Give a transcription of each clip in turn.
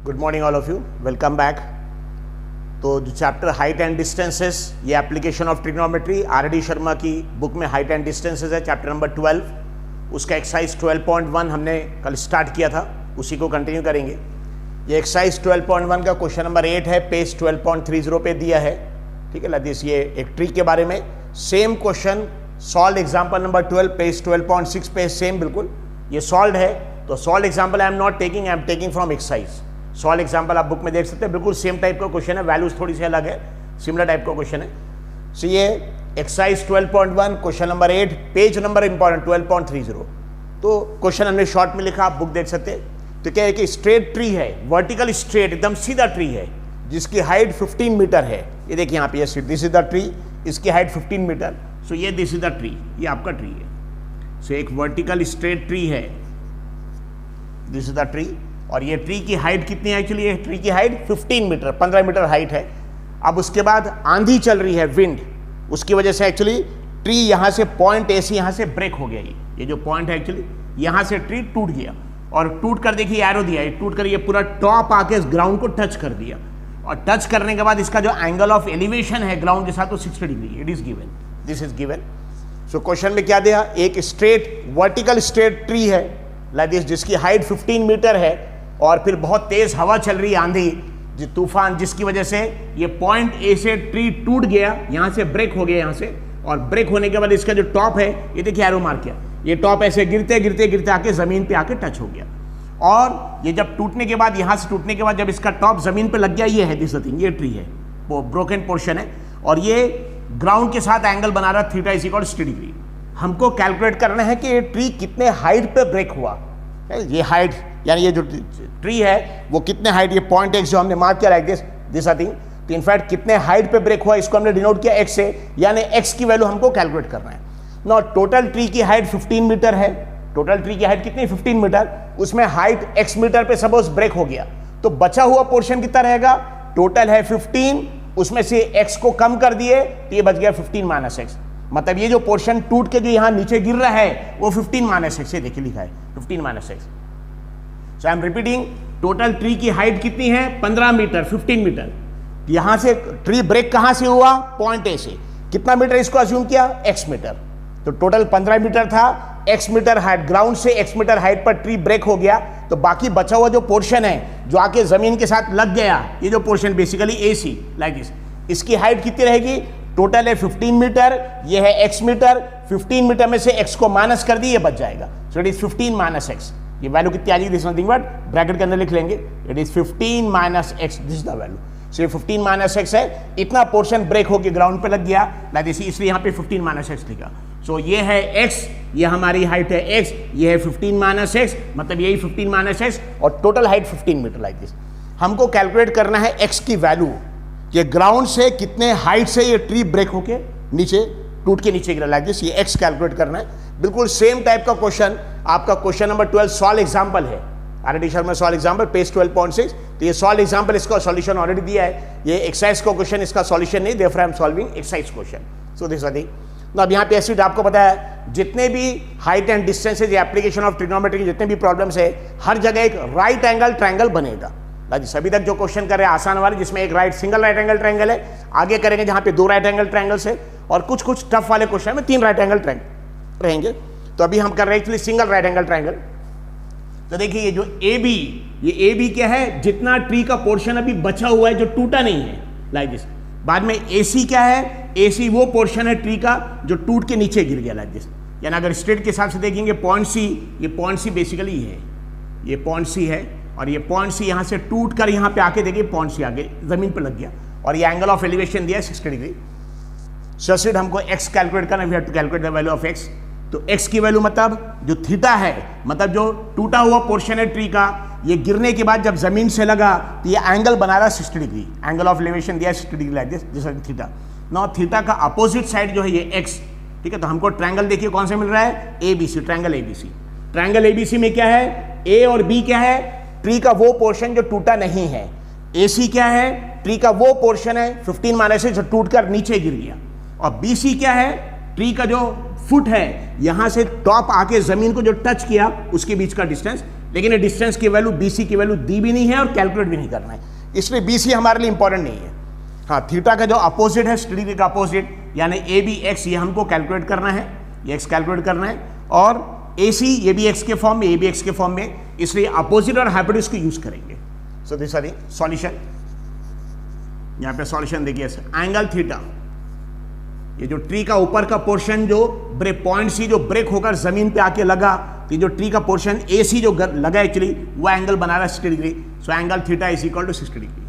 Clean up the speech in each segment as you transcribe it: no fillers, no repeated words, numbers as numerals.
Good morning all of you, welcome back. तो जो chapter height and distances, ये application of trigonometry RD. Sharma की book में height and distances है, chapter number 12। उसका एक्सरसाइज 12.1 हमने कल स्टार्ट किया था, उसी को कंटिन्यू करेंगे। ये एक्सरसाइज 12.1 का क्वेश्चन नंबर 8 है, पेज 12.30 पे दिया है। ठीक है लतीश, ये एक ट्री के बारे में same question solve example number 12 page 12.6 पे सेम बिल्कुल ये सॉल्व है। तो solve example I am not taking, I am taking from exercise. Solve example आप बुक में देख सकते हैं, बिल्कुल सेम टाइप का क्वेश्चन है, वैल्यूज थोड़ी सी अलग है, सिमिलर टाइप का क्वेश्चन है। सो ये exercise 12.1 question number 8, page number important 12.30। तो क्वेश्चन हमने शॉर्ट में लिखा, आप बुक देख सकते हैं। तो क्या है कि स्ट्रेट ट्री है, वर्टिकल स्ट्रेट एकदम सीधा ट्री है, जिसकी हाइट 15 मीटर है। ये देखिए यहाँ पे, दिस इज द ट्री, इसकी हाइट 15 मीटर। सो ये दिस इज द ट्री, ये आपका ट्री है। सो एक वर्टिकल स्ट्रेट ट्री है, दिस इज द ट्री। और ये ट्री की हाइट कितनी है? एक्चुअली ये ट्री की हाइट 15 मीटर, 15 मीटर हाइट है। अब उसके बाद आंधी चल रही है, विंड, उसकी वजह से एक्चुअली ट्री यहाँ से पॉइंट ए से यहाँ से ब्रेक हो गया। ये जो पॉइंट है एक्चुअली यहाँ से ट्री टूट गया, और टूट कर देखिए एरो दिया है, टूट कर ये पूरा टॉप आके इस ग्राउंड को टच कर दिया। और टच करने के बाद इसका जो एंगल ऑफ एलिवेशन है ग्राउंड के साथ वो 60 degree, it is given, this is given. So question में क्या दिया? एक स्ट्रेट वर्टिकल स्ट्रेट ट्री है लाइक दिस, जिसकी हाइट 15 मीटर है, और फिर बहुत तेज हवा चल रही है, आंधी, जो तूफान, जिसकी वजह से ये पॉइंट ए से ट्री टूट गया, यहाँ से ब्रेक हो गया यहाँ से। और ब्रेक होने के बाद इसका जो टॉप है, ये देखिए एरो मार्क किया, ये टॉप ऐसे गिरते गिरते गिरते आके जमीन पे आके टच हो गया। और ये जब टूटने के बाद, यहाँ से टूटने के बाद जब इसका टॉप जमीन पे लग गया, ये है दिस थिंग, ये ट्री है, वो ब्रोकन पोर्शन है, और ये ग्राउंड के साथ एंगल बना रहा theta is equal to 60 degree. हमको कैलकुलेट करना है कि ये ट्री कितने हाइट पे ब्रेक हुआ। ये हाइट यानी ये जो ट्री है वो कितने हाइट, ये पॉइंट एक्स जो हमने मार्क किया लाइक दिस थिंग, तो इनफैक्ट कितने हाइट पे ब्रेक हुआ इसको हमने डिनोट किया एक्स से, यानी एक्स की वैल्यू हमको कैलकुलेट करना है। नो, टोटल ट्री की हाइट 15 मीटर है, टोटल ट्री की हाइट कितनी? 15 मीटर। उसमें हाइट एक्स मीटर पे सपोज ब्रेक हो गया, तो बचा हुआ पोर्शन कितना रहेगा? टोटल है 15, उसमें से एक्स को कम कर दिए तो ये बच गया 15 माइनस एक्स। मतलब ये जो पोर्शन टूट के जो यहां नीचे गिर रहा है वो 15 माइनस एक्स, देखिए लिखा है 15 minus x. So I am repeating, total tree की हाइट कितनी है? 15 मीटर, 15 मीटर। यहां से ट्री ब्रेक कहां से हुआ? पॉइंट ए से। कितना मीटर इसको अज्यूम किया? X metre. तो टोटल 15 मीटर था, एक्स मीटर हाइट, ग्राउंड से एक्स मीटर हाइट पर ट्री ब्रेक हो गया, तो बाकी बचा हुआ जो पोर्शन है जो आके जमीन के साथ लग गया, ये जो portion basically A C like this, इसकी हाइट कितनी रहेगी? टोटल है 15 मीटर, ये है एक्स मीटर, 15 मीटर में से एक्स को माइनस कर दी, ये बच जाएगा। So it is 15 minus x. ये वैल्यू कितनी आ जाएगी? दिस नथिंग बट ब्रैकेट के अंदर लिख लेंगे, it is 15 minus X, this the value. So ये 15 माइनस एक्स है, इतना पोर्शन ब्रेक होकर ग्राउंड पे लग गया लाइक दिस, इसलिए यहाँ पे 15 माइनस एक्स लिखा। सो ये है एक्स, ये हमारी हाइट है एक्स, ये है 15 माइनस एक्स, मतलब यही 15 माइनस एक्स, और total height 15 metre like this. हमको कैलकुलेट करना है एक्स की वैल्यू, ये ग्राउंड से कितने हाइट से ये ट्री ब्रेक होके नीचे टूट के नीचे गिरा लाइक दिस, ये एक्स कैलकुलेट करना है। बिल्कुल सेम टाइप का क्वेश्चन आपका क्वेश्चन नंबर 12 सॉल्व एग्जांपल है, RD. Sharma solve example page 12.6। तो ये सॉल्व एग्जांपल, इसका सॉल्यूशन ऑलरेडी दिया है, ये एक्सरसाइज का क्वेश्चन, इसका सॉल्यूशन नहीं, therefore I am solving exercise question. So this thing. तो अब यहाँ पे एसिड आपको पता है, जितने भी height and distances application of trigonometry के जितने भी प्रॉब्लम्स है, हर जगह एक राइट एंगल ट्रायंगल बनेगा। अभी तक जो क्वेश्चन कर रहे हैं आसान वाले, जिसमें एक सिंगल राइट एंगल ट्रायंगल है, आगे करेंगे जहां पे 2 राइट एंगल ट्रायंगल्स है, और कुछ टफ वाले क्वेश्चन में 3 राइट एंगल ट्रायंगल रहेंगे। तो अभी हम कर रहे हैं actually single right angle triangle. तो देखिए ये जो AB, ये AB क्या है? जितना ट्री का पोर्शन अभी बचा हुआ है जो टूटा नहीं है लाइक दिस। बाद में AC क्या है? AC वो पोर्शन है ट्री का जो टूट के नीचे गिर गया लाइक दिस। यानी अगर स्ट्रेट के हिसाब से देखेंगे पॉइंट C, ये पॉइंट C बेसिकली है, ये पॉइंट C है, और ये पॉइंट C यहाँ से टूट कर यहाँ पे आके देखिए पॉइंट C आगे जमीन पे लग गया, और ये एंगल ऑफ एलिवेशन दिया 60 डिग्री। सो हमको x कैलकुलेट करना, we have to calculate the value of x। तो x की वैल्यू मतलब जो थीटा है, मतलब जो टूटा हुआ पोर्शन है ट्री का, ये गिरने के बाद जब जमीन से लगा तो ये एंगल बना रहा 60 डिग्री, एंगल ऑफ एलिवेशन दिया 60 degree like this theta. Now theta का अपोजिट साइड जो है ये x, ठीक है। तो हमको ट्रायंगल देखिए कौन सा मिल रहा है? ABC, triangle ABC। Triangle ABC में क्या है? A और B क्या है? ट्री का वो पोर्शन जो टूटा नहीं है। AC क्या है? ट्री का वो पोर्शन है 15 माइनस से जो टूट कर नीचे गिर गया। और BC क्या है? ट्री का जो फुट है, यहां से टॉप आके जमीन को जो टच किया उसके बीच का डिस्टेंस, लेकिन ये डिस्टेंस की वैल्यू BC की वैल्यू दी भी नहीं है और कैलकुलेट भी नहीं करना है, इसलिए BC हमारे लिए इंपॉर्टेंट नहीं है। हाँ, थीटा का जो अपोजिट है, स्टडी डिग्री का अपोजिट यानी ABX, ये हमको कैलकुलेट करना है, ये x कैलकुलेट करना है, और AC ये भी x के फॉर्म में, ये भी x के फॉर्म में, इसलिए अपोजिट और हाइपोटेन्यूज को यूज करेंगे। So this are the solution. यहाँ पे सॉल्यूशन देखिए, एंगल थीटा, ये जो ट्री का ऊपर का पोर्शन जो ब्रेक पॉइंट सी जो ब्रेक होकर जमीन पे आके लगा, तो जो ट्री का पोर्शन AC जो लगा एक्चुअली वो एंगल बना रहा है 60 degree. So angle theta is equal to 60 degree.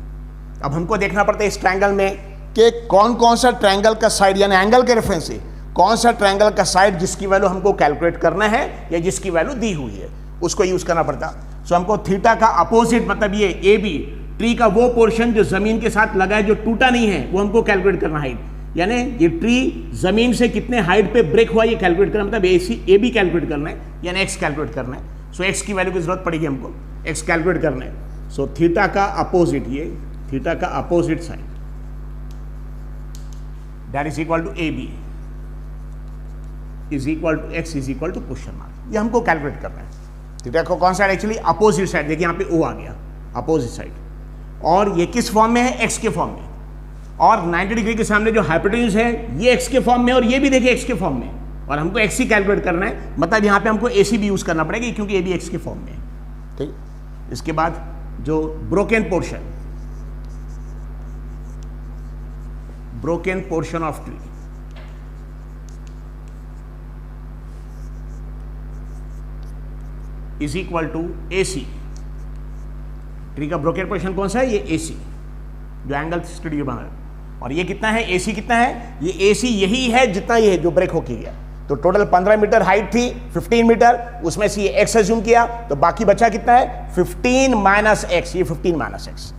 अब हमको देखना पड़ता है इस ट्रायंगल में कि कौन कौन सा ट्रायंगल का साइड, यानी एंगल के रेफरेंस से कौन सा ट्रायंगल का साइड जिसकी वैल्यू हमको कैलकुलेट करना है या जिसकी वैल्यू दी हुई है, उसको यूज करना पड़ता। सो हमको थीटा का अपोजिट मतलब ये AB, ट्री का वो पोर्शन जो जमीन के साथ लगा है जो टूटा नहीं है, वो हमको कैलकुलेट करना है। यानी ये ट्री जमीन से कितने हाइट पे ब्रेक हुआ ये कैलकुलेट करना, मतलब AB कैलकुलेट करना है, यानी x कैलकुलेट करना है। सो x की वैल्यू की जरूरत पड़ेगी हमको, x कैलकुलेट करना है। सो थीटा का अपोजिट, ये थीटा का opposite side that is equal to AB is equal to x is equal to question mark, ये हमको कैलकुलेट करना है। थीटा को कौन साइड, एक्चुअली अपोजिट साइड, देखिए यहाँ पे O आ गया, अपोजिट साइड, और ये किस फॉर्म में है, x के फॉर्म में, और 90 डिग्री के सामने जो हाइपोटेन्यूज है ये x के फॉर्म में, और ये भी देखिए x के फॉर्म में, और हमको x ही कैलकुलेट करना है, मतलब यहाँ पे हमको AC भी यूज करना पड़ेगा क्योंकि ये भी x के फॉर्म में है। ठीक, इसके बाद जो broken portion of tree, is equal to AC। Tree का ब्रोकन पोर्शन कौन सा है, ये AC जो एंगल स्टडी बना है, और ये कितना है, AC कितना है, ये AC यही है जितना ये जो ब्रेक होके गया। तो टोटल 15 मीटर हाइट थी, 15 मीटर, उसमें से ये x एज्यूम किया, तो बाकी बचा कितना है, 15 माइनस x, ये 15 minus x।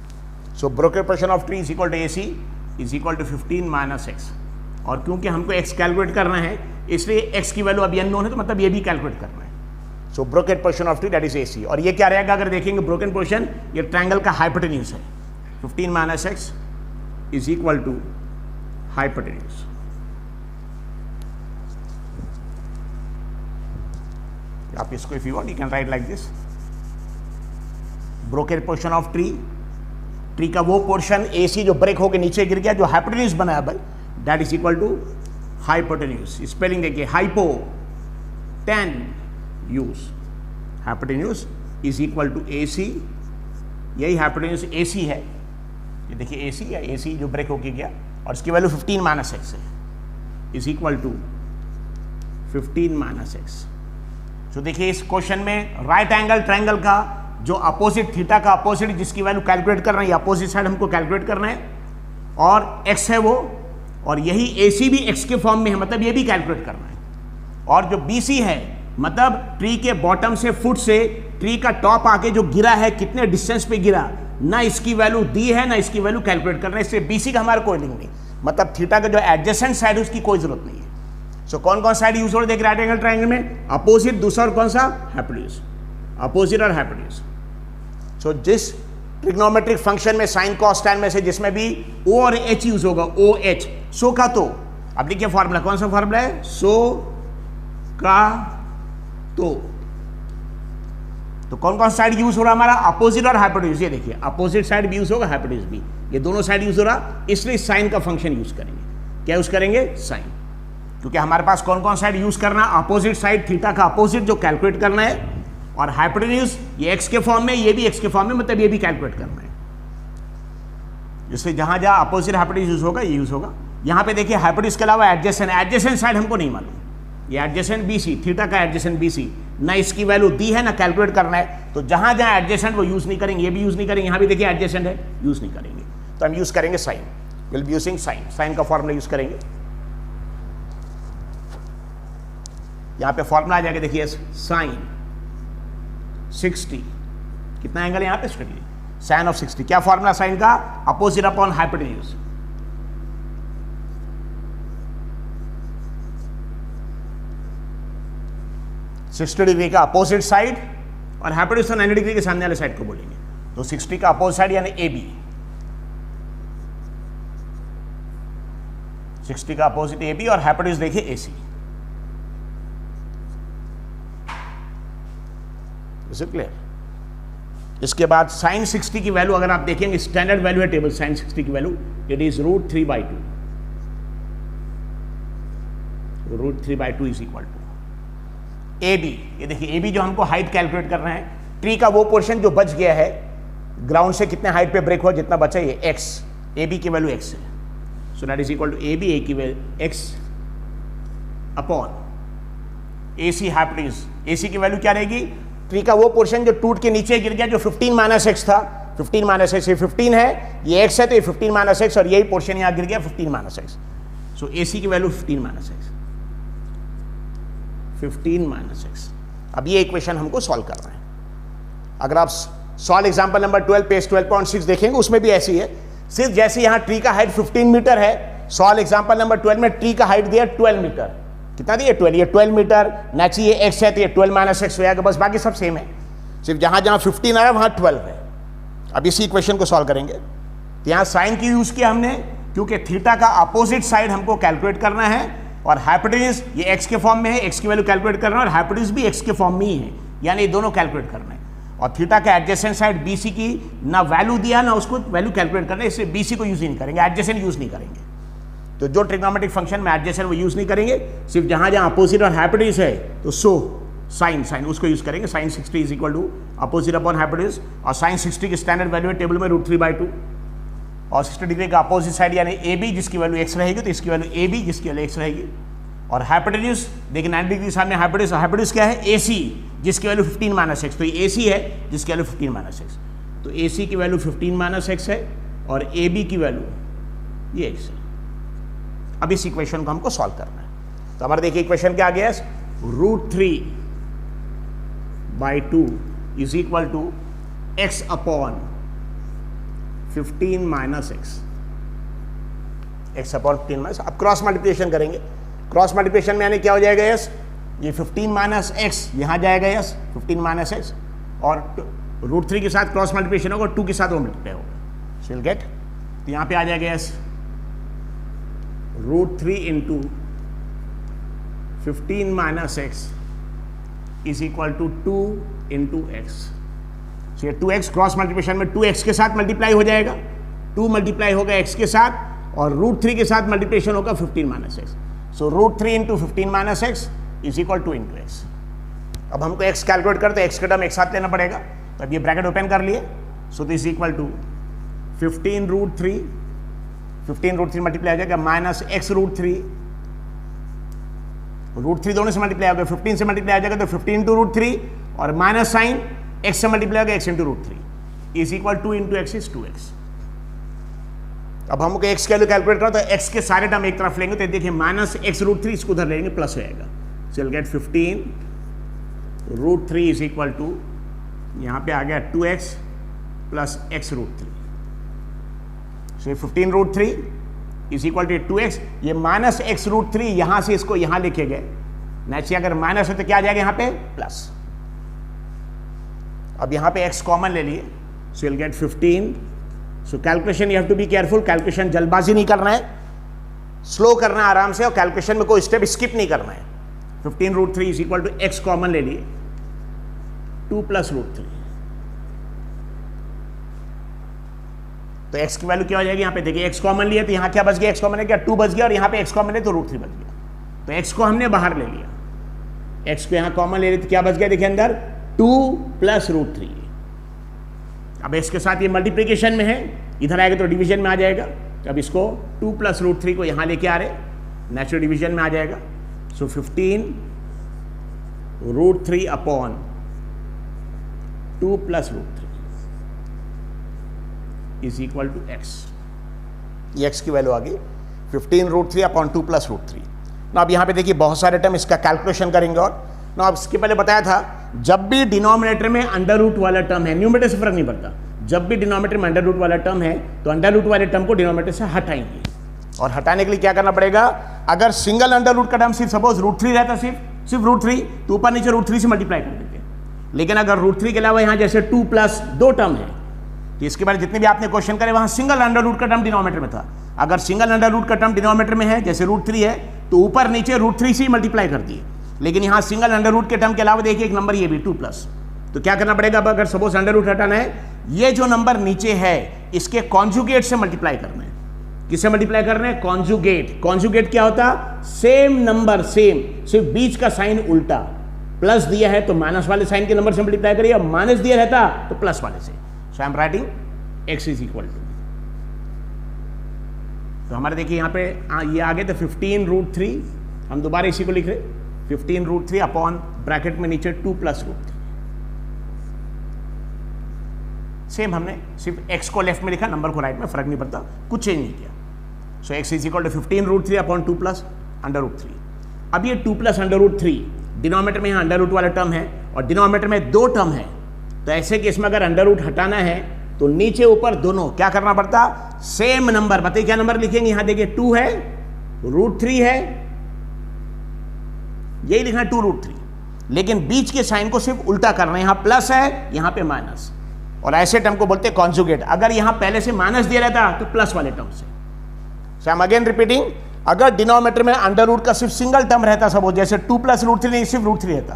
So broken portion of tree is equal to AC is equal to 15 minus x, और क्योंकि हमको x कैलकुलेट करना है इसलिए x की वैल्यू अभी अननोन है, तो मतलब ये भी कैलकुलेट करना है। So broken portion of tree that is AC, और ये क्या रहेगा अगर देखेंगे ब्रोकन पोर्शन, ये ट्रायंगल का हाइपोटेन्यूज है, 15 minus x is equal to hypotenuse। आप इसको if you want you can write like this, broken portion of tree, tree का वो पोर्शन AC जो ब्रेक होकर नीचे गिर गया, जो हाइपोटेन्यूज बनाया भाई, that is equal to hypotenuse. Spelling देखिए, hypo ten use, hypotenuse is equal to AC, यही हाइपोटेन्यूज AC है, ये देखिए AC या AC जो ब्रेक होके गया, और इसकी वैल्यू 15 माइनस x है, is equal to 15 minus x। तो देखिए इस क्वेश्चन में राइट एंगल ट्रायंगल का जो अपोजिट, थीटा का अपोजिट जिसकी वैल्यू कैलकुलेट करना है, ये अपोजिट साइड हमको कैलकुलेट करना है, और x है वो, और यही AC भी x के फॉर्म में है, मतलब ये भी कैलकुलेट करना है। और जो BC है, मतलब ट्री के बॉटम से फुट से ट्री का टॉप आके जो गिरा है, कितने डिस्टेंस पे गिरा, ना इसकी वैल्यू दी है ना इसकी वैल्यू कैलकुलेट करना है, इससे BC का हमारा कोई लिंक नहीं, मतलब थीटा का जो एडजेसेंट साइड है उसकी कोई जरूरत नहीं है। सो कौन कौन साइड यूज हो रहा है, देख राइट एंगल ट्रायंगल में, अपोजिट, दूसरा और कौन सा, हाइपोटेन्यूज, अपोजिट और हाइपोटेन्यूज। सो जिस ट्रिग्नोमेट्रिक फंक्शन में साइन कॉस टैन में से जिसमें भी O और H यूज होगा, OH, सो का, तो अब देखिए फॉर्मूला, कौन सा फॉर्मूला है, सो का तो कौन कौन साइड यूज हो रहा है हमारा, अपोजिट और हाइपोटेन्यूज। ये देखिए अपोजिट साइड भी यूज होगा, हाइपोटेन्यूज भी, ये दोनों साइड यूज हो रहा, इसलिए साइन का फंक्शन यूज करेंगे। क्या यूज करेंगे, साइन, क्योंकि हमारे पास कौन कौन साइड यूज करना, अपोजिट साइड, थीटा का अपोजिट जो कैलकुलेट करना है, और हाइपोटेन्यूज ये x के फॉर्म में, ये भी x के फॉर्म में, मतलब ये भी कैलकुलेट करना है। इसलिए जहां जहां अपोजिट हाइपोटेन्यूज यूज होगा ये यूज होगा। यहां पे देखिए हाइपोटेन्यूज के अलावा एडजेसेंट साइड हमको नहीं मालूम, ये एडजेसेंट BC, थीटा का एडजेसेंट BC, ना इसकी वैल्यू दी है ना कैलकुलेट करना है, तो जहां जहां एडजेसेंट वो यूज नहीं करेंगे, ये भी यूज नहीं करेंगे, यहां भी देखिए एडजेसेंट है, यूज नहीं करेंगे, तो हम यूज करेंगे sine, will be using sine, sine का फॉर्मूला यूज करेंगे। यहां पे फॉर्मूला आ जाएगा, देखिए साइन 60, कितना एंगल यहां पे, स्ट्रेटली साइन ऑफ 60, क्या फॉर्मूला साइन का, opposite upon hypotenuse, sixty degree का अपोजिट साइड, और हाइपोटेन्यूज 90 डिग्री के सामने वाले साइड को बोलेंगे, तो 60 का अपोजिट साइड यानी AB, 60 का अपोजिट AB, और हाइपोटेन्यूज देखिए AC। Is it clear? इसके बाद साइन 60 की वैल्यू अगर आप देखेंगे, स्टैंडर्ड वैल्यू है टेबल साइन 60 की value, it is √3/2. √3/2 is equal to AB. ये देखिए AB जो हमको हाइट कैलकुलेट कर रहे हैं, ट्री का वो पोर्शन जो बच गया है ग्राउंड से कितने हाइट पे ब्रेक हुआ, जितना बचा ये x, AB की वैल्यू x है. So that is equal to AB A की value x upon AC hypotenuse. AC की वैल्यू क्या रहेगी, ट्री का वो पोर्शन जो टूट के नीचे गिर गया, जो 15 - x था. 15 - x, ये 15 है, ये x है, तो ये 15 - x, और यही पोर्शन यहाँ गिर गया 15 - x. सो AC की वैल्यू 15 - x. 15 - x. अब ये इक्वेशन हमको सॉल्व करना है. अगर आप सॉल्व एग्जांपल नंबर 12 पेज 12.6 देखेंगे, उसमें भी ऐसी है. सिर्फ जैसे यहाँ ट्री का हाइट 15 मीटर है, सॉल्व एग्जांपल नंबर 12 में ट्री का हाइट दिया 12 मीटर. कितना दिया 12, ये 12 मीटर. नेक्स्ट ये x है, तो ये 12 - x हो जाएगा. बस बाकी सब सेम है, सिर्फ जहां जहां 15 आया वहां 12 है. अब इसी इक्वेशन को सॉल्व करेंगे. तो यहाँ साइन की यूज किया हमने, क्योंकि थीटा का अपोजिट साइड हमको कैलकुलेट करना है, और हाइपोटेन्यूज ये x के फॉर्म में है, x की वैल्यू कैलकुलेट करना है, और हाइपोटेन्यूज भी x के फॉर्म में ही है, यानी ये दोनों कैलकुलेट करना है. और थीटा का एडजेसेंट साइड BC की ना वैल्यू दिया ना उसको वैल्यू कैलकुलेट करना है, इसलिए BC को यूज नहीं करेंगे, एडजेसेंट यूज नहीं करेंगे. तो जो ट्रिग्नोमेट्रिक फंक्शन में एडजेसेंट वो यूज नहीं करेंगे, सिर्फ जहां जहां अपोजिट और हाइपोटेन्यूज है तो साइन उसको यूज करेंगे. Sine 60 is equal to opposite upon hypotenuse, और साइन 60 की स्टैंडर्ड वैल्यू है टेबल में √3/2, और 60 डिग्री का अपोजिट साइड यानी AB जिसकी वैल्यू x रहेगी, तो इसकी वैल्यू AB जिसकी वैल्यू x रहेगी. और हाइपोटेन्यूज देखिए 90 डिग्री सामने हाइपोटेन्यूज क्या है, AC जिसकी वैल्यू 15 - x, तो ये AC है जिसकी वैल्यू 15 - x. तो AC की वैल्यू 15 - x है, और AB की वैल्यू ये x है. अब इस इक्वेशन को हमको सॉल्व करना है. तो हमारा देखिए इक्वेशन क्या आ गया, √3/2 is equal to x upon 15 - x. x upon 15 अब क्रॉस मल्टीप्लिकेशन करेंगे. क्रॉस मल्टीप्लिकेशन में यानी क्या हो जाएगा, यस ये 15 - x यहाँ जाएगा, यस 15 - x, और √3 के साथ क्रॉस मल्टीप्लिकेशन होगा, 2 के साथ वो मल्टीप्लाई होगा. सो विल गेट, तो यहाँ पे आ जाएगा yes √3 into 15 - x is equal to 2 into x. So ये 2x क्रॉस मल्टीप्लिकेशन में 2x के साथ मल्टीप्लाई हो जाएगा, 2 मल्टीप्लाई होगा x के साथ, और √3 के साथ मल्टीप्लिकेशन होगा 15 - x. So √3 into 15 - x is equal to into x. अब हमको x कैलकुलेट करते, x का टर्म एक साथ लेना पड़ेगा, तो अब ये ब्रैकेट ओपन कर लिए. So this equal to 15√3 multiply हो जाएगा माइनस x √3, √3 दोनों से मल्टीप्लाई होगा, 15 से मल्टीप्लाई हो जाएगा तो 15 इंटू √3, और माइनस साइन x से मल्टीप्लाई होगा x into √3 is equal 2 into x is 2x. अब हमको x की वैल्यू कैलकुलेट करो, तो x के सारे टर्म एक तरफ लेंगे, तो देखिए माइनस x √3 इसको उधर लेंगे, प्लस हो जाएगा. So will get 15 √3 is equal to, यहाँ पे आ गया 2x plus x √3. So 15 √3 is equal to 2x. ये माइनस x √3 यहाँ से इसको यहाँ लिखे गए, नेक्स्ट अगर माइनस है तो क्या आ जाएगा यहाँ पे प्लस. अब यहाँ पे x कॉमन ले लिए, so will get 15. So calculation you have to be careful, calculation जल्दबाजी नहीं करना है, स्लो करना है आराम से, और कैलकुलेशन में कोई स्टेप स्किप नहीं करना है. 15 √3 is equal to x common ले लिए, 2 प्लस √3. तो x की वैल्यू क्या हो जाएगी, यहाँ पे देखिए x कॉमन लिया, तो यहाँ क्या बच गया, x कॉमन है क्या 2 बच गया, और यहाँ पे x कॉमन है तो √3 बच गया. तो x को हमने बाहर ले लिया, x को यहाँ कॉमन ले लिया, तो क्या बच गया देखिए अंदर 2 प्लस √3. अब इसके साथ ये मल्टीप्लिकेशन में है, इधर आएगा तो डिवीजन में आ जाएगा. अब इसको 2 प्लस √3 को यहाँ लेके आ रहे, नेचुरल डिवीजन में आ जाएगा. So 15 √3 upon 2 plus √3 is equal to x. ये x की वैल्यू आ गई 15 √3 अपॉन 2 प्लस √3. ना अब यहाँ पे देखिए बहुत सारे टर्म, इसका कैलकुलेशन करेंगे. और ना अब इसके पहले बताया था, जब भी डिनोमिनेटर में अंडर रूट वाला टर्म है, न्यूमरेटर से फर्क नहीं पड़ता, जब भी डिनोमिनेटर में अंडर रूट वाला टर्म है तो अंडर रूट वाले टर्म को डिनोमिनेटर से हटाएंगे. और हटाने के लिए क्या करना पड़ेगा, अगर सिंगल अंडर रूट का टर्म सिर्फ सपोज √3 रहता, सिर्फ √3, तो ऊपर नीचे √3 से मल्टीप्लाई कर देते. लेकिन अगर √3 के अलावा यहाँ जैसे 2 प्लस 2 टर्म है, तो इसके बारे जितने भी आपने क्वेश्चन करे वहाँ सिंगल अंडर रूट का टर्म डिनोमिनेटर में था. अगर सिंगल अंडर रूट का टर्म डिनोमिनेटर में है, जैसे √3 है, तो ऊपर नीचे √3 से ही मल्टीप्लाई कर दिए. लेकिन यहाँ सिंगल अंडर रूट के टर्म के अलावा देखिए एक नंबर ये भी 2 प्लस, तो क्या करना पड़ेगा? अब अगर सपोज अंडर रूट हटाना है, ये जो नंबर नीचे है इसके कॉन्जुगेट से मल्टीप्लाई करना है। किससे मल्टीप्लाई करना है? कॉन्जुगेट। कॉन्जुगेट क्या होता? सेम नंबर, सेम, सिर्फ बीच का साइन उल्टा। प्लस दिया है तो माइनस वाले साइन के नंबर से मल्टीप्लाई करिए, माइनस दिया रहता तो प्लस वाले से। So I am writing x is equal to, तो हमारे देखिए यहाँ पे ये आ गए थे 15√3, हम दोबारा इसी को लिख रहे 15√3 अपॉन ब्रैकेट में नीचे 2 + √3। सेम हमने सिर्फ x को लेफ्ट में लिखा, नंबर को राइट में, फर्क नहीं पड़ता, कुछ चेंज नहीं किया। So x is equal to 15√3 upon 2 + √3। अब ये 2 + √3 डिनोमिनेटर में यहाँ अंडर रूट वाला टर्म है और डिनोमिनेटर में 2 टर्म है, तो ऐसे केस में अगर अंडर रूट हटाना है तो नीचे ऊपर दोनों क्या करना पड़ता? सेम नंबर, बताइए क्या नंबर लिखेंगे? यहां देखिए 2 है, √3 है, यही लिखना 2√3, लेकिन बीच के साइन को सिर्फ उल्टा करना है, यहां प्लस है, यहां पे माइनस, और ऐसे टर्म को बोलते हैं कॉन्जुगेट। अगर यहां पहले से माइनस दिया रहता तो प्लस वाले टर्म से। So I am again repeating, अगर डिनोमिनेटर में अंडर रूट का सिर्फ सिंगल टर्म रहता, सपोज जैसे 2 + √3 नहीं, सिर्फ √3 रहता,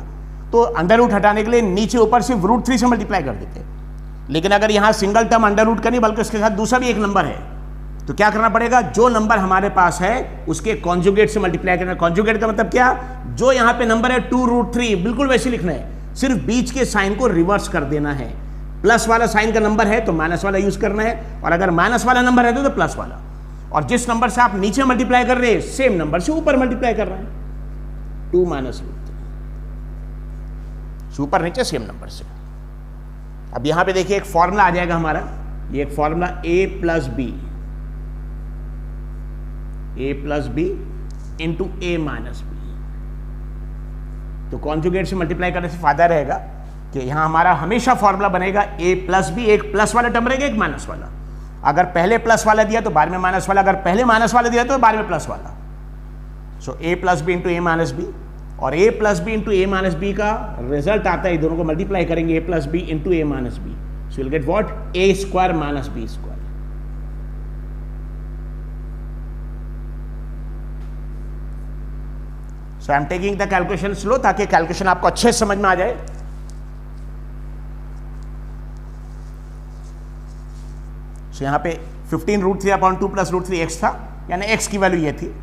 तो अंडर रूट हटाने के लिए नीचे ऊपर सिर्फ √3 से मल्टीप्लाई कर देते। लेकिन अगर यहां सिंगल टर्म अंडर रूट का नहीं बल्कि उसके साथ दूसरा भी एक नंबर है, तो क्या करना पड़ेगा? जो नंबर हमारे पास है उसके कॉन्जुगेट से मल्टीप्लाई करना। कॉन्जुगेट का मतलब क्या? जो यहां पे नंबर है 2√3 बिल्कुल वैसे लिखना है, सिर्फ बीच के साइन को रिवर्स कर देना है। प्लस वाला साइन का नंबर है तो माइनस वाला यूज करना है, और अगर माइनस वाला नंबर है तो प्लस वाला, और जिस नंबर से आप नीचे मल्टीप्लाई कर रहे हैं सेम नंबर से ऊपर मल्टीप्लाई कर रहे हैं, 2 - √3, ऊपर नीचे सेम नंबर से। अब यहां पे देखिए एक फॉर्मूला आ जाएगा हमारा, ये एक formula a + b into a - b। तो कॉन्जुगेट से मल्टीप्लाई करने से फायदा रहेगा कि यहां हमारा हमेशा फॉर्मूला बनेगा a + b, एक प्लस वाला टर्म रहेगा, एक माइनस वाला। अगर पहले प्लस वाला दिया तो बाद में माइनस वाला, अगर पहले माइनस वाला दिया तो बाद में प्लस वाला। सो a + b into a - b, और a + b into a - b का रिजल्ट आता है, दोनों को मल्टीप्लाई करेंगे, a + b into a - b, so will get what? a² - b²। So I am taking the calculation slow ताकि calculation आपको अच्छे से समझ में आ जाए। सो यहां पे 15√3 अपॉन 2 + √3 x था, यानी x की वैल्यू ये थी।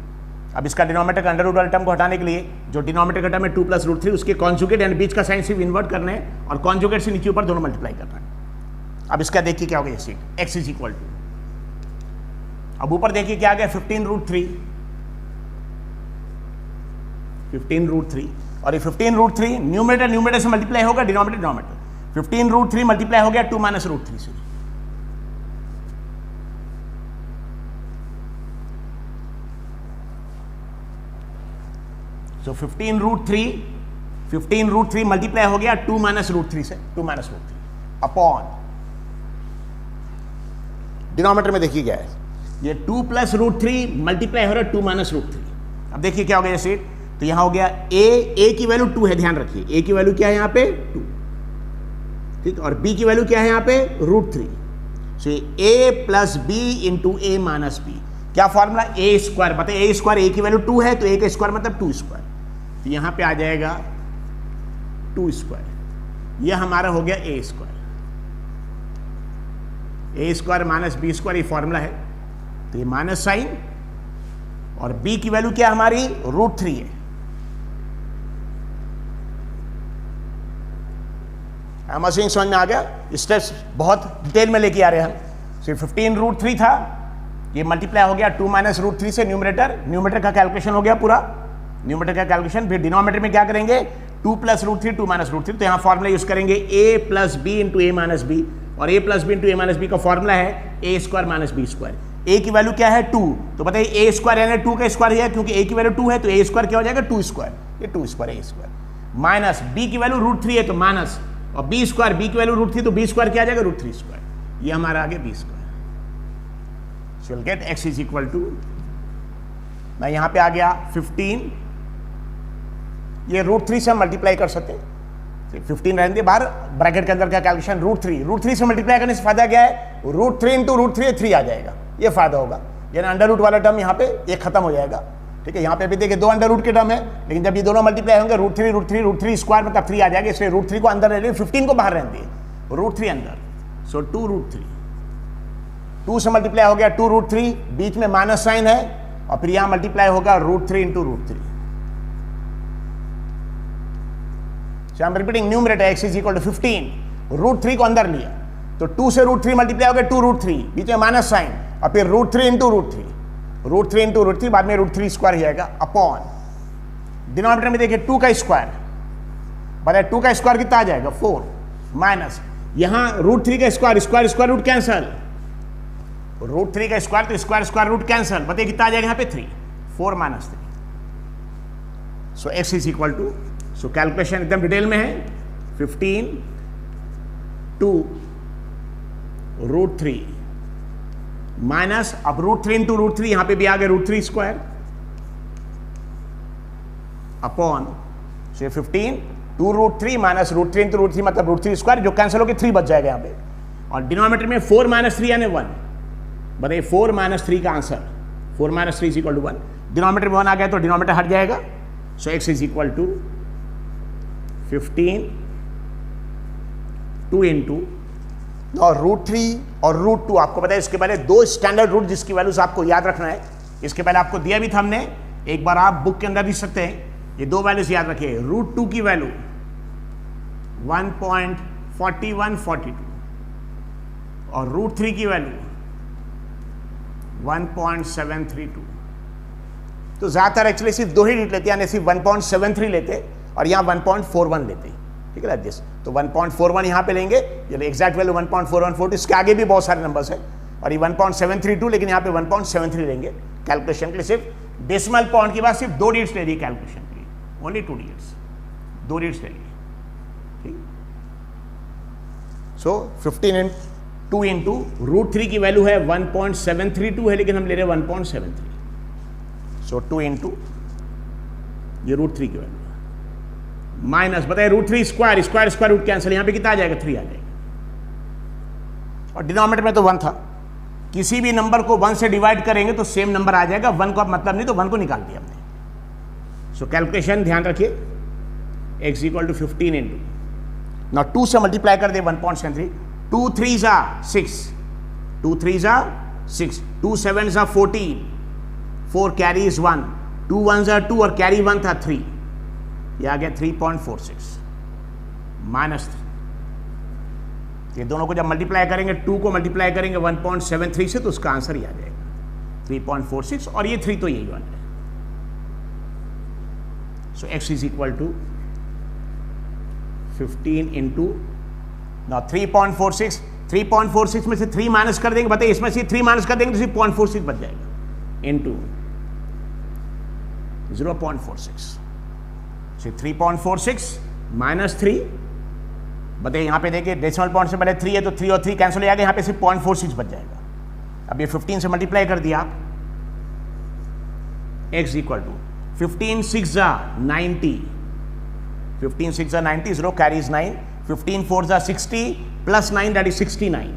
अब इसका डिनोमिनेटर का अंडर रूट वाले टर्म को हटाने के लिए जो डिनोमिनेटर का टर्म है 2 + √3, उसके कॉन्जुगेट यानी बीच का साइन सिर्फ इन्वर्ट करना है, और कॉन्जुगेट से नीचे ऊपर दोनों मल्टीप्लाई करना है। अब इसका देखिए क्या होगा, ये x इज इक्वल टू, अब ऊपर देखिए क्या आ गया 15√3, और ये 15√3 न्यूमरेटर से मल्टीप्लाई होगा, डिनोमिनेटर 15√3 मल्टीप्लाई हो गया 2 - √3 से। सो 15√3 मल्टीप्लाई हो गया 2 - √3 से, 2 - √3 अपॉन डिनोमिनेटर में देखिए क्या है, ये 2 + √3 मल्टीप्लाई हो रहा है 2 - √3। अब देखिए क्या हो गया जैसे, तो यहां हो गया a की वैल्यू 2 है, ध्यान रखिए a की वैल्यू क्या है यहां पे 2, ठीक, और b की वैल्यू क्या है यहां पे √3। सो a + b into a - b, क्या फॉर्मूला? a², बताइए a² a की वैल्यू 2 है तो a का स्क्वायर मतलब 2², तो यहां पे आ जाएगा 2², यह हमारा हो गया a² - b², ये फॉर्मूला है। तो ये माइनस साइन, और b की वैल्यू क्या हमारी √3 है। मशीन समझ में आ गया? स्टेप्स बहुत डिटेल में लेके आ रहे हैं हम। सिर्फ 15√3 था, ये मल्टीप्लाई हो गया 2 - √3 से, न्यूमरेटर का कैलकुलेशन हो गया पूरा, न्यूमरेटर का कैलकुलेशन। फिर डिनोमिनेटर में क्या करेंगे 2 + √3 2 - √3, तो यहां फॉर्मूला यूज करेंगे a + b into a - b, और a + b into a - b का फॉर्मूला है a² - b²। a की वैल्यू क्या है 2, तो बताइए a² यानी 2 का स्क्वायर है, क्योंकि a की वैल्यू 2 है तो a² क्या हो जाएगा 2², ये 2² a², माइनस b की वैल्यू √3 है तो माइनस, और b² b की वैल्यू √3 तो b² क्या आ जाएगा √3², ये हमारा आगे b²। So will get x is equal to, मैं यहां पे आ गया 15, ये √3 से हम मल्टीप्लाई कर सकते हैं, 15 रहने दे बाहर, ब्रैकेट के अंदर का कैलकुलेशन √3 से मल्टीप्लाई करने से फायदा क्या है, √3 इंटू √3 3 आ जाएगा, ये फायदा होगा, यानी अंडर रूट वाला टर्म यहाँ पे ये खत्म हो जाएगा, ठीक है, यहाँ पे भी देखिए 2 अंडर रूट के टर्म है, लेकिन जब ये दोनों मल्टीप्लाई होंगे रूट थ्री स्क्वायर मतलब 3 आ जाएगा, इसलिए रूट 3 को अंदर ले 15 को बाहर रहने दिए, रूट 3 अंदर, सो 2 रूट 3, 2 से मल्टीप्लाई हो गया 2 रूट 3, बीच में माइनस साइन है और फिर यहां मल्टीप्लाई होगा root 3 into root 3। So I am repeating numerator x is equal to 15, root 3 को अंदर लिया तो 2 से रूट 3 मल्टीप्लाई हो गया 2 रूट 3, बीच में माइनस साइन और फिर root 3 into root 3, root 3 into root 3, बाद में रूट 3 स्क्वायर हो जाएगा अपॉन डिनोमिनेटर में देखिए 2 का स्क्वायर, बताए 2 का स्क्वायर कितना आ जाएगा 4, माइनस यहां रूट 3 का square, square root cancel, root 3 का स्क्वायर तो स्क्वायर रूट कैंसल, बताइए कितना आ जाएगा यहाँ पे 3, 4 minus 3। So x is equal to, so calculation एकदम डिटेल में है, 15 2 रूट 3 माइनस, अब रूट 3 इंटू रूट 3, यहां पे भी आ गया रूट 3 स्क्वायर अपॉन से 15 2 root 3 minus root 3 into root 3 मतलब रूट 3 स्क्वायर, जो कैंसिल होकर 3 बच जाएगा यहाँ पे, और डिनोमिनेटर में 4 माइनस 3 यानी 1, बताइए 4 माइनस 3 का answer, 4 minus 3 is equal to 1, denominator में 1 आ गया तो डिनोमिनेटर हट जाएगा, so x is equal to 15 2 into और रूट 3 और रूट 2, आपको पता है इसके पहले 2 स्टैंडर्ड रूट जिसकी वैल्यूज आपको याद रखना है, इसके पहले आपको दिया भी था हमने, एक बार आप बुक के अंदर लिख सकते हैं, ये 2 वैल्यूज याद रखिए, रूट 2 की वैल्यू 1.4142 और रूट 3 की वैल्यू 1.732, तो ज्यादातर एक्चुअली सिर्फ 2 ही डिजिट लेते हैं, यानी सिर्फ 1.73 लेते और यहाँ 1.41 लेते, ठीक है दिस, तो 1.41 यहाँ पे लेंगे, ये एग्जैक्ट वैल्यू 1.4142, इसके आगे भी बहुत सारे नंबर्स है और ये 1.732, लेकिन यहाँ पे 1.73 लेंगे कैलकुलेशन के लिए, सिर्फ डेसिमल पॉइंट की बात सिर्फ 2 डिजिट्स ले ली कैलकुलेशन के लिए, ओनली 2 डिजिट्स, 2 डिजिट्स ले लिए, ठीक। सो 15 2 इंटू रूट 3 की वैल्यू है 1.732 है, लेकिन हम ले रहे हैं 1.73, सो 2 इंटू ये रूट 3 की वैल्यू माइनस, बताइए रूट 3 स्क्वायर रूट कैंसिल, यहां पे कितना आ जाएगा 3 आ जाएगा, और डिनोमिनेटर में तो 1 था, किसी भी नंबर को 1 से डिवाइड करेंगे तो सेम नंबर आ जाएगा, 1 का मतलब नहीं तो 1 को निकाल दिया हमने। सो कैलकुलेशन ध्यान रखिए, x इक्वल टू 15 इंटू, ना 2 से मल्टीप्लाई कर दे 1.73, 2 3 जा 6, 2 3 जा 6, 2 7 जा 14, 4 कैरी इज 1, 2 1 जा 2 और कैरी 1 था 3, ये आ गया 3.46 माइनस 3, ये दोनों को जब मल्टीप्लाई करेंगे 2 को मल्टीप्लाई करेंगे 1.73 से तो उसका आंसर ही आ जाएगा 3.46 और ये 3 तो यही वाला है। So x is equal to 15 into ना 3.46 में से 3 माइनस कर देंगे, बताइए इसमें से 3 माइनस कर देंगे तो सिर्फ 0.46 बच जाएगा इंटू 0.46, 3.46 माइनस 3, बताइए यहाँ पे देखिए डेसिमल पॉइंट से पहले 3 है तो 3 और 3 कैंसिल हो जाएगा, यहाँ पे सिर्फ 0.46 बच जाएगा। अब ये 15 से मल्टीप्लाई कर दिया आप, x इक्वल टू 15 6 जा 90, 15 6 जा 90, 0 कैरीज 9, 15 4 जा 60 प्लस 9 दैट इज 69,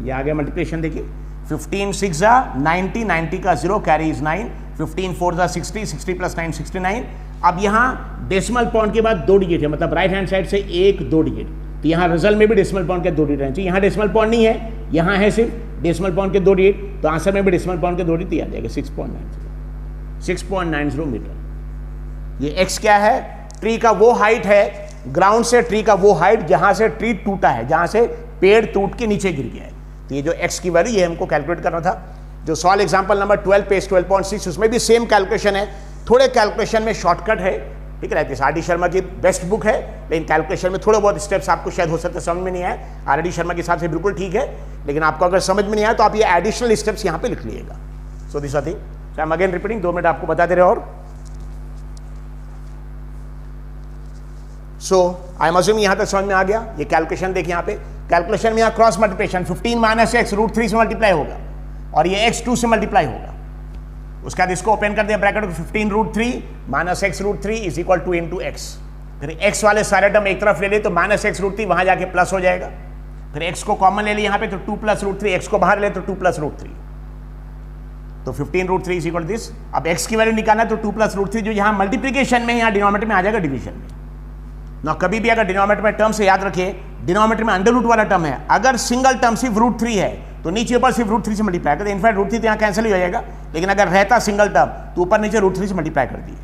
ये आ गया मल्टीप्लिकेशन देखिए, 15 6 जा 90, 90 का 0 कैरीज 9, 15 4 जा 60, 60 प्लस 9 69। अब यहाँ डेसिमल पॉइंट के बाद 2 डिजिट है, मतलब राइट हैंड साइड से 1 2 डिजिट, तो यहाँ रिजल्ट में भी डेसिमल पॉइंट के 2 डिजिट रहने चाहिए, यहाँ डेसिमल पॉइंट नहीं है, यहाँ है सिर्फ डेसिमल पॉइंट के 2 डिजिट, तो आंसर में भी डेसिमल पॉइंट के 2 डिजिट आ जाएगा 6.90 मीटर। ये x क्या है, ट्री का वो हाइट है, ग्राउंड से ट्री का वो हाइट जहां से ट्री टूटा है, जहां से पेड़ टूट के नीचे गिर गया है, तो ये जो x की वैल्यू ये हमको कैलकुलेट करना था। जो सॉल्व एग्जांपल नंबर 12 पेज 12.6 उसमें भी सेम कैलकुलेशन है, थोड़े कैलकुलेशन में शॉर्टकट है, ठीक है, आर डी शर्मा की बेस्ट बुक है, लेकिन कैलकुलेशन में थोड़े बहुत स्टेप्स आपको शायद हो सकते समझ में नहीं आए, आर डी शर्मा के हिसाब से बिल्कुल ठीक है, लेकिन आपको अगर समझ में नहीं आया तो आप ये एडिशनल स्टेप्स यहाँ पे लिख लीजिएगा। So this are thing, I am again repeating, 2 minute आपको बता दे रहे। और सो आई एम अज्यूमिंग यहाँ तक समझ में आ गया। ये कैलकुलेशन देखिए, यहाँ पे कैलकुलेशन में यहाँ cross multiplication 15 minus x root 3 से मल्टीप्लाई होगा और ये x 2 से मल्टीप्लाई होगा, उसके बाद इसको ओपन कर दिया ब्रैकेट को, 15 root 3 minus x root 3 is equal to into x, फिर x वाले सारे टर्म एक तरफ ले लिए तो माइनस एक्स रूट 3 वहां जाके प्लस हो जाएगा, फिर x को कॉमन ले लिया यहाँ पे तो 2 प्लस रूट 3, x को बाहर ले तो 2 प्लस रूट 3, तो 15 root 3 is equal to this. अब x की वैल्यू निकालना है तो 2 प्लस रूट 3 जो यहाँ मल्टीप्लीकेशन में यहाँ डिनोमिनेटर में आ जाएगा डिवीजन में ना। कभी भी अगर डिनोमिनेटर में टर्म से याद रखिए, डिनोमिनेटर में अंडर रूट वाला टर्म है, अगर सिंगल टर्म सिर्फ रूट 3 है तो नीचे ऊपर सिर्फ रूट 3 से मल्टीप्लाई कर दे। इनफैक्ट रूट 3 तो यहाँ कैंसिल ही हो जाएगा, लेकिन अगर रहता सिंगल टर्म तो ऊपर नीचे रूट 3 से मल्टीप्लाई कर दिए।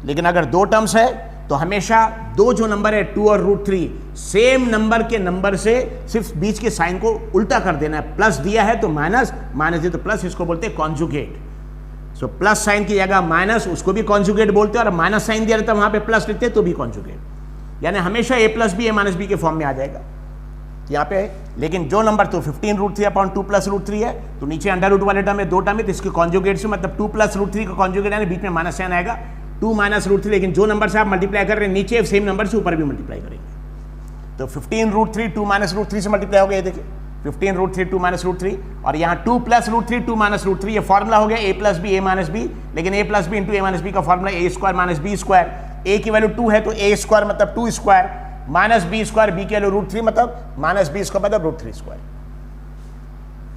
लेकिन अगर दो टर्म्स है तो हमेशा दो जो नंबर है 2 और रूट 3 सेम नंबर के नंबर से सिर्फ बीच के साइन को उल्टा कर देना है। प्लस दिया है तो माइनस, माइनस दिया तो प्लस, इसको बोलते हैं कॉन्जुगेट। सो प्लस साइन की जगह माइनस, उसको भी कॉन्जुगेट बोलते हैं, और माइनस साइन दिया रहता है वहां पे प्लस लिखते हैं तो भी कॉन्जुगेट। यानी हमेशा a plus B a minus b के फॉर्म में आ जाएगा यहाँ पे। लेकिन जो नंबर तो 15 रूट 3 अपॉन 2 प्लस रूट 3 है तो नीचे अंडर रूट वाले टर्म में दो टर्म है तो इसके कॉन्जुगेट से मतलब 2 प्लस रूट 3 का कॉन्जुगेट यानी बीच में माइनस साइन आएगा 2 माइनस रूट 3। लेकिन जो नंबर से आप मल्टीप्लाई कर रहे हैं नीचे सेम नंबर से ऊपर भी मल्टीप्लाई करेंगे तो 15 रूट 3 2 माइनस रूट 3 से मल्टीप्लाई हो गया। देखिए 15 रूट 3 2 माइनस रूट 3 और यहाँ 2 प्लस रूट 3 2 माइनस रूट 3 ये फॉर्मूला हो गया a plus B a minus B. लेकिन a plus B into a minus B का formula a square minus B square. a की वैल्यू 2 है तो a स्क्वायर मतलब 2 square minus B square, B की वैल्यू रूट 3 मतलब माइनस बी स्क्वायर मतलब root 3 square.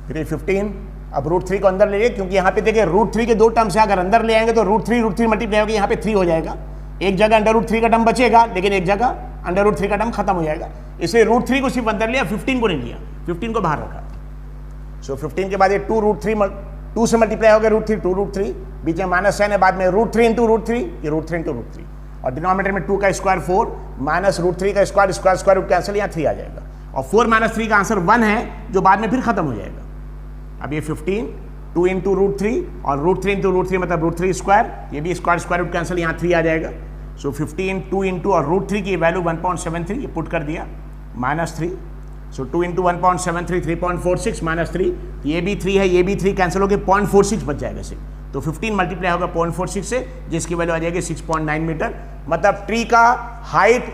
फिर 15 अब रूट 3 को अंदर ले लिए क्योंकि यहाँ पे देखिए रूट 3 के दो टर्म्स है, अगर अंदर ले आएंगे तो रूट 3 मल्टीप्लाई होगा, यहाँ पे 3 हो जाएगा। एक जगह अंडर रूट 3 का टर्म बचेगा लेकिन एक जगह अंडर रूट 3 का टर्म खत्म हो जाएगा, इसलिए रूट 3 को सिर्फ अंदर लिया, 15 को नहीं लिया, 15 को बाहर रखा। सो 15 के बाद ये 2 रूट 3 2 से मल्टीप्लाई हो गया रूट 3 2 रूट 3, बीच में माइनस साइन है, बाद में रूट 3 इंटू रूट 3 ये रूट 3 इंटू रूट 3 और डिनोमिनेटर में 2 का स्क्वायर 4 माइनस रूट 3 का square square square root cancel, यहाँ 3 आ जाएगा और 4 माइनस 3 का आंसर 1 है जो बाद में फिर खत्म हो जाएगा। अब ये 15 2 इंटू रूट 3 और रूट 3 इंटू रूट 3 मतलब रूट 3 स्क्वायर, ये भी स्क्वायर स्क्वायर रूट कैंसिल, यहाँ 3 आ जाएगा। सो 15 2 इंटू और रूट 3 की वैल्यू 1.73 ये पुट कर दिया माइनस 3। सो 2 इंटू 1.73 3.46 माइनस 3, ये भी 3 है ये भी 3 कैंसिल हो गए 0.46 बच जाएगा सिर्फ। तो 15 मल्टीप्लाई होगा 0.46 से जिसकी वैल्यू आ जाएगी 6.9 मीटर। मतलब ट्री का हाइट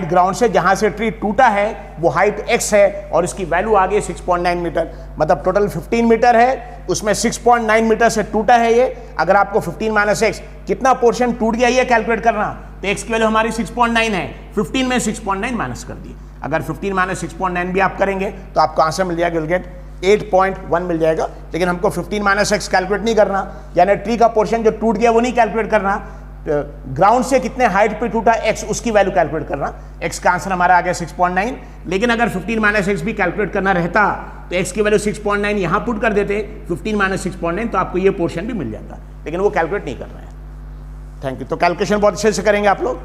ग्राउंड से जहां से ट्री टूटा है वो हाइट x है और इसकी वैल्यू आ गई 6.9 मीटर। मतलब टोटल 15 मीटर है, उसमें 6.9 मीटर से टूटा है ये। अगर आपको 15 माइनस एक्स कितना पोर्शन टूट गया ये कैलकुलेट करना तो x की वैल्यू हमारी 6.9 है, 15 में 6.9 माइनस कर दी। अगर 15 माइनस 6.9 भी आप करेंगे तो आपको आंसर मिल जाएगा, विल गेट 8.1 मिल जाएगा। लेकिन हमको 15 माइनस एक्स कैलकुलेट नहीं करना, यानी ट्री का पोर्शन जो टूट गया वो नहीं कैलकुलेट करना, ग्राउंड से कितने हाइट पे टूटा x उसकी वैल्यू कैलकुलेट करना। x का आंसर हमारा आ गया 6.9। लेकिन अगर 15 माइनस एक्स भी कैलकुलेट करना रहता तो x की वैल्यू 6.9 यहां पुट कर देते 15 माइनस 6.9 तो आपको ये पोर्शन भी मिल जाता, लेकिन वो कैलकुलेट नहीं करना है। Thank you. तो कैलकुलेशन बहुत अच्छे से करेंगे आप लोग।